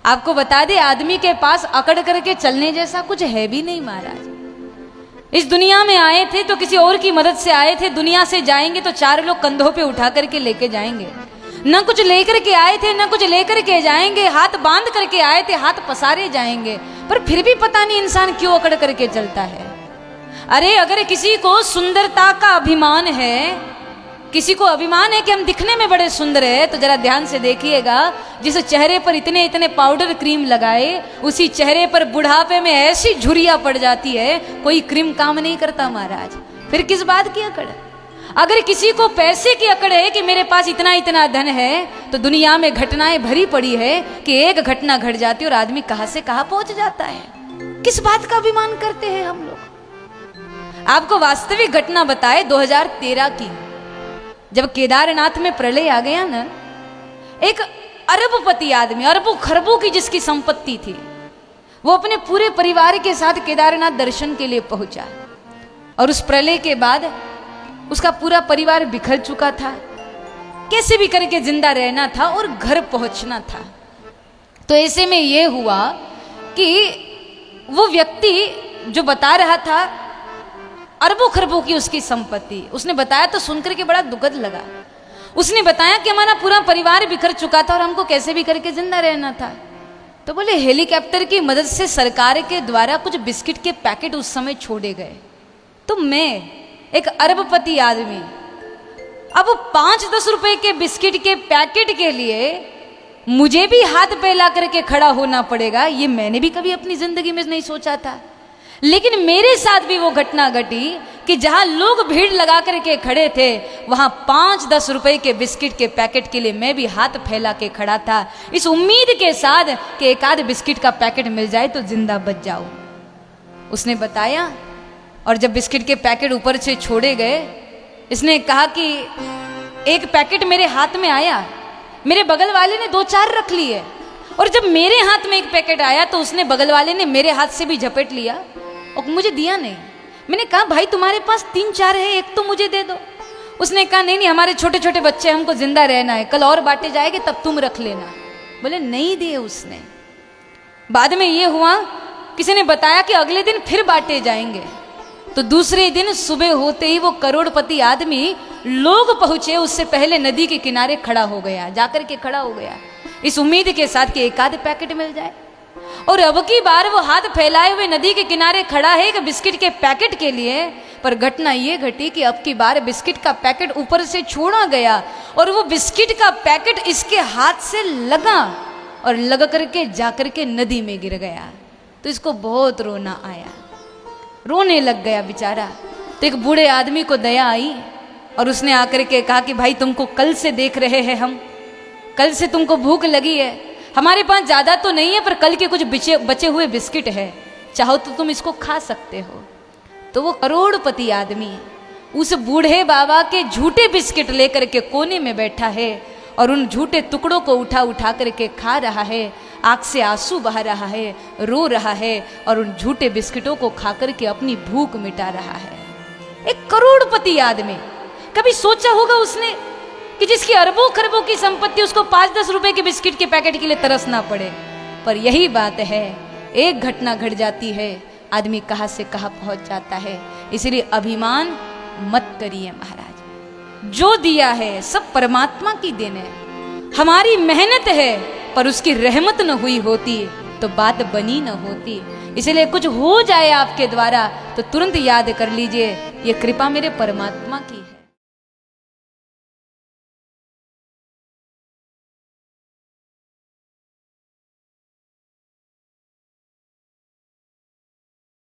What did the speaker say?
आपको बता दे, आदमी के पास अकड़ करके चलने जैसा कुछ है भी नहीं महाराज। इस दुनिया में आए थे तो किसी और की मदद से आए थे, दुनिया से जाएंगे तो चार लोग कंधों पे उठा करके लेके जाएंगे। न कुछ लेकर के आए थे, न कुछ लेकर के जाएंगे। हाथ बांध करके आए थे, हाथ पसारे जाएंगे। पर फिर भी पता नहीं इंसान क्यों अकड़ करके चलता है। अरे अगर किसी को सुंदरता का अभिमान है, किसी को अभिमान है कि हम दिखने में बड़े सुंदर है, तो जरा ध्यान से देखिएगा, जिस चेहरे पर इतने इतने पाउडर क्रीम लगाए, उसी चेहरे पर बुढ़ापे में ऐसी झुर्रियां पड़ जाती है, कोई क्रीम काम नहीं करता महाराज। फिर किस बात की अकड़? अगर किसी को पैसे की अकड़ है कि मेरे पास इतना इतना धन है, तो दुनिया में घटनाएं भरी पड़ी है कि एक घटना घट जाती है और आदमी कहां से कहां पहुंच जाता है। किस बात का अभिमान करते हैं हम लोग? आपको वास्तविक घटना बताए 2013 की, जब केदारनाथ में प्रलय आ गया ना, एक अरबपति आदमी, अरबों खरबों की जिसकी संपत्ति थी, वो अपने पूरे परिवार के साथ केदारनाथ दर्शन के लिए पहुंचा। और उस प्रलय के बाद उसका पूरा परिवार बिखर चुका था, कैसे भी करके जिंदा रहना था और घर पहुंचना था। तो ऐसे में यह हुआ कि वो व्यक्ति जो बता रहा था अरबों खरबों की उसकी संपत्ति, उसने बताया तो सुनकर के बड़ा दुखद लगा। उसने बताया कि हमारा पूरा परिवार बिखर चुका था और हमको कैसे भी करके जिंदा रहना था। तो बोले हेलीकॉप्टर की मदद से सरकार के द्वारा कुछ बिस्किट के पैकेट उस समय छोड़े गए। तो मैं एक अरबपति आदमी, अब 5-10 रुपए के बिस्किट के पैकेट के लिए मुझे भी हाथ फैला करके खड़ा होना पड़ेगा, ये मैंने भी कभी अपनी जिंदगी में नहीं सोचा था। लेकिन मेरे साथ भी वो घटना घटी कि जहां लोग भीड़ लगा करके खड़े थे, वहां 5-10 रुपए के बिस्किट के पैकेट के लिए मैं भी हाथ फैला के खड़ा था, इस उम्मीद के साथ कि एक आध बिस्किट का पैकेट मिल जाए तो जिंदा बच जाऊं। उसने बताया, और जब बिस्किट के पैकेट ऊपर से छोड़े गए, इसने कहा कि एक पैकेट मेरे हाथ में आया, मेरे बगल वाले ने 2-4 रख लिए, और जब मेरे हाथ में एक पैकेट आया तो उसने बगल वाले ने मेरे हाथ से भी झपेट लिया और मुझे दिया नहीं। मैंने कहा भाई तुम्हारे पास 3-4 है, एक तो मुझे दे दो। उसने कहा नहीं नहीं, हमारे छोटे छोटे बच्चे, हमको जिंदा रहना है, कल और बांटे जाएंगे तब तुम रख लेना। बोले नहीं दिए उसने। बाद में ये हुआ, किसी ने बताया कि अगले दिन फिर बांटे जाएंगे। तो दूसरे दिन सुबह होते ही वो करोड़पति आदमी, लोग पहुंचे उससे पहले नदी के किनारे खड़ा हो गया, जाकर के खड़ा हो गया इस उम्मीद के साथ कि एक आध पैकेट मिल जाए। और अब की बार वो हाथ फैलाए हुए नदी के किनारे खड़ा है कि बिस्किट के पैकेट के लिए। पर घटना ये घटी कि अब की बार बिस्किट का पैकेट ऊपर से छोड़ा गया और वो बिस्किट का पैकेट इसके हाथ से लगा और लग करके जाकर के नदी में गिर गया। तो इसको बहुत रोना आया, रोने लग गया बेचारा। तो एक बूढ़े आदमी को दया आई और उसने आकर के कहा कि भाई तुमको कल से देख रहे हैं हम, कल से तुमको भूख लगी है, हमारे पास ज़्यादा तो नहीं है पर कल के कुछ बचे हुए बिस्किट है, चाहो तो तुम इसको खा सकते हो। तो वो करोड़पति आदमी उस बूढ़े बाबा के झूठे बिस्किट लेकर के कोने में बैठा है और उन झूठे टुकड़ों को उठा उठा करके खा रहा है, आंख से आंसू बहा रहा है, रो रहा है और उन झूठे बिस्किटों को खा करके अपनी भूख मिटा रहा है। एक करोड़पति आदमी, कभी सोचा होगा उसने कि जिसकी अरबों खरबों की संपत्ति, उसको 5-10 रुपए के बिस्किट के पैकेट के लिए तरसना पड़े। पर यही बात है, एक घटना घट जाती है, आदमी कहां से कहां पहुंच जाता है। इसलिए अभिमान मत करिए महाराज। जो दिया है सब परमात्मा की देन है, हमारी मेहनत है, पर उसकी रहमत न हुई होती तो बात बनी न होती। इसलिए कुछ हो जाए आपके द्वारा तो तुरंत याद कर लीजिए, ये कृपा मेरे परमात्मा की है।